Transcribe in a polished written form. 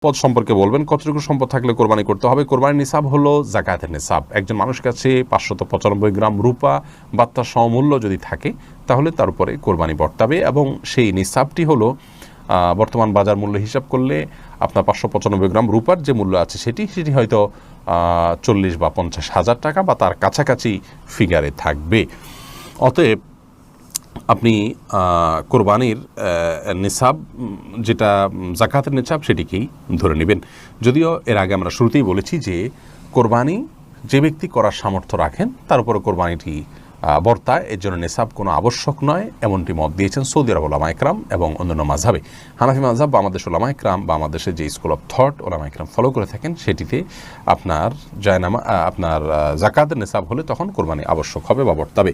পদ সম্পর্কে বলবেন, কতটুকু সম্পদ থাকলে কোরবানি করতে হবে। কোরবানির নিসাব হলো জাকাতের নিসাব। একজন মানুষের কাছে 595 গ্রাম রূপা বা তার সমমূল্য যদি থাকে তাহলে তার উপরে কোরবানি বর্তাবে, এবং সেই নিসাবটি হলো বর্তমান বাজার মূল্য হিসাব করলে আপনার 595 গ্রাম রূপার যে মূল্য আছে সেটি হয়তো 40 বা 50 হাজার টাকা বা তার কাছাকাছি ফিগারে থাকবে। অতএব আপনি কোরবানির নিসাব যেটা জাকাতের নিসাব সেটিকেই ধরে নেবেন। যদিও এর আগে আমরা শুরুতেই বলেছি যে কোরবানি যে ব্যক্তি করার সামর্থ্য রাখেন তার উপরে কোরবানিটি বর্তায়, এর জন্য নিসাব কোনো আবশ্যক নয়, এমনটি মত দিয়েছেন সৌদি আরব ওলামা ইকরাম এবং অন্যান্য মাযহাবে। হানাফি মাযহাব বা আমাদের ওলামা ইকরাম বা আমাদের যে স্কুল অফ থট ওলামা ইকরাম ফলো করে থাকেন সেটিতে আপনার জাকাতের নিসাব হলে তখন কোরবানি আবশ্যক হবে বা বর্তাবে।